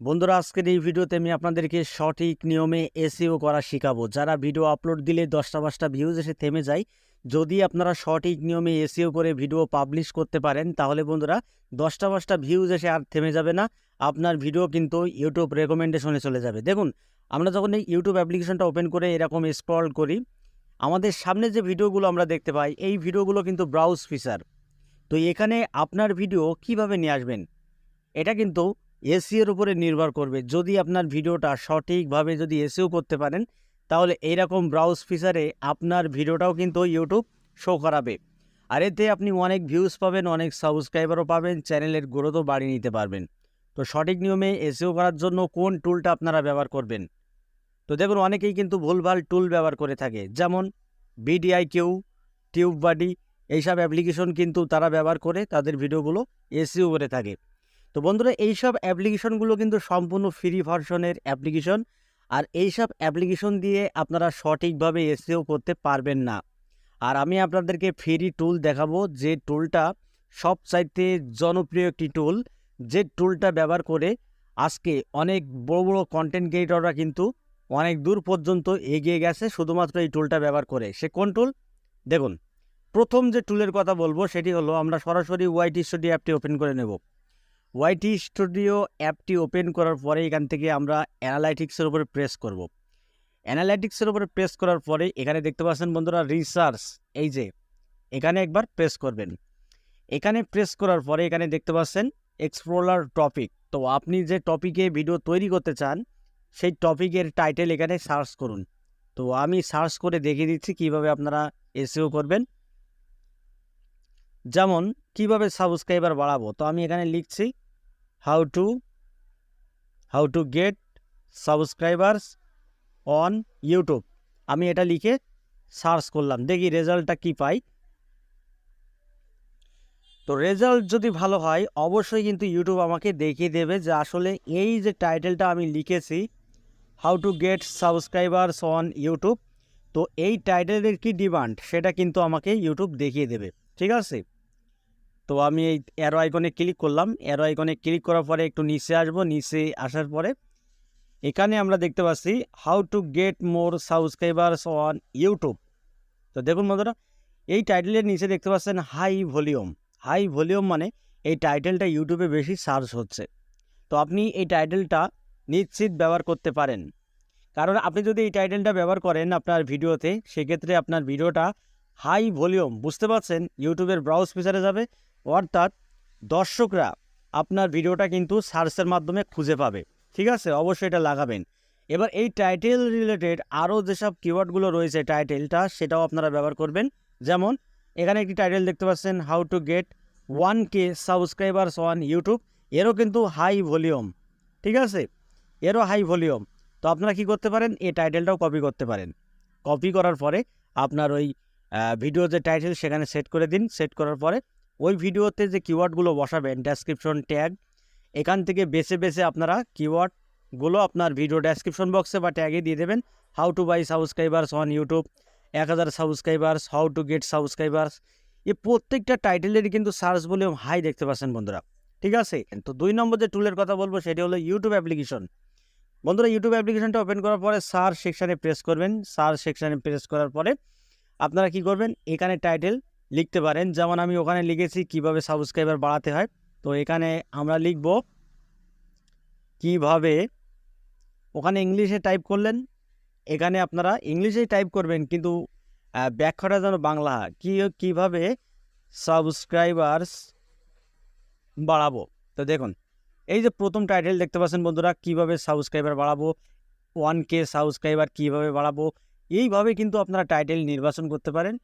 বন্ধুরা, আজকের এই ভিডিওতে আমি আপনাদেরকে সঠিক নিয়মে এসইও করা শেখাবো। যারা ভিডিও আপলোড দিলে 10টা ভিউজ এসে থেমে যায়, যদি আপনারা সঠিক নিয়মে এসইও করে ভিডিও পাবলিশ করতে পারেন, তাহলে বন্ধুরা 10টা ভিউজ এসে আর থেমে যাবে না। আপনার ভিডিও কিন্তু ইউটিউব রেকমেন্ডেশনে চলে যাবে। দেখুন, আমরা যখন এই ইউটিউব অ্যাপ্লিকেশনটা ওপেন করে এরকম স্ক্রল করি, আমাদের সামনে যে ভিডিওগুলো আমরা দেখতে পাই, এই ভিডিওগুলো কিন্তু ব্রাউজ ফিচার। তো এখানে আপনার ভিডিও কিভাবে নিয়ে আসবেন, এটা কিন্তু এসইওর উপরে নির্ভর করবে। যদি আপনার ভিডিওটা সঠিকভাবে যদি এসইও করতে পারেন, তাহলে এইরকম ব্রাউজ ফিচারে আপনার ভিডিওটাও কিন্তু ইউটিউব শো করাবে। আর এতে আপনি অনেক ভিউজ পাবেন, অনেক সাবস্ক্রাইবারও পাবেন, চ্যানেলের গ্রোথও বাড়িয়ে নিতে পারবেন। তো সঠিক নিয়মে এসইও করার জন্য কোন টুলটা আপনারা ব্যবহার করবেন? তো দেখুন, অনেকেই কিন্তু ভুলভাল টুল ব্যবহার করে থাকে, যেমন ভিডিআইকিউ, টিউববাডি, এইসব অ্যাপ্লিকেশন কিন্তু তারা ব্যবহার করে তাদের ভিডিওগুলো এসইও করে থাকে। তো বন্ধুরা, এইসব অ্যাপ্লিকেশনগুলো কিন্তু সম্পূর্ণ ফ্রি ভার্সনের অ্যাপ্লিকেশন। আর এইসব অ্যাপ্লিকেশন দিয়ে আপনারা সঠিকভাবে এসইও করতে পারবেন না। আর আমি আপনাদেরকে ফ্রি টুল দেখাবো, যে টুলটা সবচাইতে জনপ্রিয় একটি টুল, যে টুলটা ব্যবহার করে আজকে অনেক বড় বড় কন্টেন্ট ক্রিয়েটররা কিন্তু অনেক দূর পর্যন্ত এগিয়ে গেছে শুধুমাত্র এই টুলটা ব্যবহার করে। সে কোন টুল? দেখুন, প্রথম যে টুলের কথা বলবো সেটি হলো, আমরা সরাসরি ওয়াইটি স্টুডিও অ্যাপটি ওপেন করে নেব। ওয়াইটি স্টুডিও অ্যাপটি ওপেন করার পরে এখান থেকে আমরা অ্যানালাইটিক্সের উপরে প্রেস করব। অ্যানালাইটিক্সের উপরে প্রেস করার পরে এখানে দেখতে পাচ্ছেন বন্ধুরা, রিসার্চ, এই যে এখানে একবার প্রেস করবেন। এখানে প্রেস করার পরে এখানে দেখতে পাচ্ছেন এক্সপ্লোরার টপিক। তো আপনি যে টপিকে ভিডিও তৈরি করতে চান, সেই টপিকের টাইটেল এখানে সার্চ করুন। তো আমি সার্চ করে দেখিয়ে দিচ্ছি কিভাবে আপনারা এসইও করবেন। যেমন কিভাবে সাবস্ক্রাইবার বাড়াবো, তো আমি এখানে লিখছি how to get subscribers on YouTube. আমি এটা লিখে সার্চ করলাম, দেখি রেজাল্টটা কি পাই। তো রেজাল্ট যদি ভালো হয়, অবশ্যই কিন্তু ইউটিউব আমাকে দেখিয়ে দেবে যে আসলে এই যে টাইটেলটা আমি লিখেছি, how to get subscribers on YouTube, তো এই টাইটেলের কি ডিমান্ড সেটা কিন্তু আমাকে ইউটিউব দেখিয়ে দেবে। ঠিক আছে, তো আমি এই অ্যারো আইকনে ক্লিক করলাম। অ্যারো আইকনে ক্লিক করার পরে একটু নিচে আসবো। নিচে আসার পরে এখানে আমরা দেখতে পাচ্ছি how to get more subscribers on YouTube. তো দেখুন বন্ধুরা, এই টাইটেলের নিচে দেখতে পাচ্ছেন হাই ভলিউম। হাই ভলিউম মানে এই টাইটেলটা ইউটিউবে বেশি সার্চ হচ্ছে। তো আপনি এই টাইটেলটা নিশ্চিত ব্যবহার করতে পারেন, কারণ আপনি যদি এই টাইটেলটা ব্যবহার করেন আপনার ভিডিওতে, সেক্ষেত্রে আপনার ভিডিওটা হাই ভলিউম, বুঝতে পারছেন, ইউটিউবের ব্রাউজ ফিচারে যাবে, অর্থাৎ দর্শকরা আপনার ভিডিওটা কিন্তু সার্চের মাধ্যমে খুঁজে পাবে। ঠিক আছে, অবশ্যই এটা লাগাবেন। এবার এই টাইটেল রিলেটেড আরও যেসব কিওয়ার্ডগুলো রয়েছে টাইটেলটা, সেটাও আপনারা ব্যবহার করবেন। যেমন এখানে একটি টাইটেল দেখতে পাচ্ছেন, how to gate 1K subscribers on YouTube, এরও কিন্তু হাই ভলিউম। ঠিক আছে, এরও হাই ভলিউম। তো আপনারা কি করতে পারেন, এই টাইটেলটাও কপি করতে পারেন। কপি করার পরে আপনার ওই ভিডিও যে টাইটেল সেখানে সেট করে দিন। সেট করার পরে ওই ভিডিওতে যে কিওয়ার্ডগুলো বসাবেন, ডেসক্রিপশন, ট্যাগ, এখান থেকে বেছে বেছে আপনারা কিওয়ার্ডগুলো আপনার ভিডিও ডেসক্রিপশন বক্সে বা ট্যাগে দিয়ে দেবেন। How to buy subscribers on YouTube, 1000 subscribers, how to get subscribers. এই প্রত্যেকটা টাইটেলেরই কিন্তু সার্চ ভলিউম হাই দেখতে পাচ্ছেন বন্ধুরা। ঠিক আছে, তো 2 নম্বর যে টুলের কথা বলবো সেটি হলো ইউটিউব অ্যাপ্লিকেশন। বন্ধুরা, ইউটিউব অ্যাপ্লিকেশনটা ওপেন করার পরে সার্চ সেকশানে প্রেস করবেন। সার্চ সেকশানে প্রেস করার পরে আপনারা কি করবেন, এখানে টাইটেল লিখতে পারেন। যেমন আমি ওখানে লিখেছি কিভাবে সাবস্ক্রাইবার বাড়াতে হয়। তো এখানে আমরা লিখব কিভাবে, ওখানে ইংলিশে টাইপ করলেন, এখানে আপনারা ইংলিশেই টাইপ করবেন, কিন্তু ব্যাখ্যাটা যেন বাংলা হয়। কীভাবে সাবস্ক্রাইবার্স বাড়াবো। তো দেখুন, এই যে প্রথম টাইটেল দেখতে পাচ্ছেন বন্ধুরা, কিভাবে সাবস্ক্রাইবার বাড়াবো, 1K সাবস্ক্রাইবার কিভাবে বাড়াবো, এইভাবে কিন্তু আপনারা টাইটেল নির্বাচন করতে পারেন।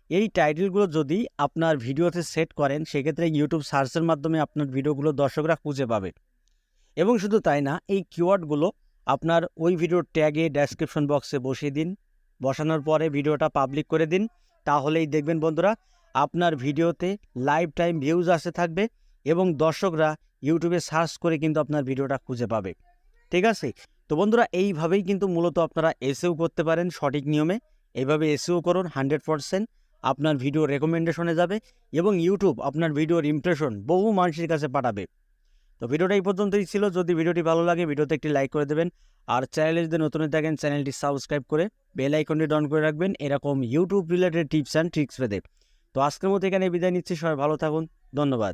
এই টাইটেলগুলো যদি আপনার ভিডিওতে সেট করেন, সেক্ষেত্রে ইউটিউব সার্চের মাধ্যমে আপনার ভিডিওগুলো দর্শকরা খুঁজে পাবে। এবং শুধু তাই না, এই কিওয়ার্ডগুলো আপনার ওই ভিডিওর ট্যাগে ডেসক্রিপশন বক্সে বসিয়ে দিন। বসানোর পরে ভিডিওটা পাবলিক করে দিন। তাহলেই দেখবেন বন্ধুরা, আপনার ভিডিওতে লাইফ টাইম ভিউজ আসতে থাকবে এবং দর্শকরা ইউটিউবে সার্চ করে কিন্তু আপনার ভিডিওটা খুঁজে পাবে। ঠিক আছে, তো বন্ধুরা, এইভাবেই কিন্তু মূলত আপনারা এসইও করতে পারেন সঠিক নিয়মে। এইভাবে এসইও করুন, 100% আপনার ভিডিও রেকমেন্ডেশনে যাবে এবং ইউটিউব আপনার ভিডিওর ইমপ্রেশন বহু মানুষের কাছে পাঠাবে। তো তো ভিডিওটা এই পর্যন্তই ছিল। যদি ভিডিওটি ভালো লাগে ভিডিওতে একটি লাইক করে দেবেন, আর চ্যানেলে যদি নতুন হয়ে থাকেন চ্যানেলটি সাবস্ক্রাইব করে বেল আইকনটি অন করে রাখবেন এরকম YouTube related tips and tricks পেতে। তো আজকের মতো এখানে বিদায় নিচ্ছি, সবাই ভালো থাকুন, ধন্যবাদ।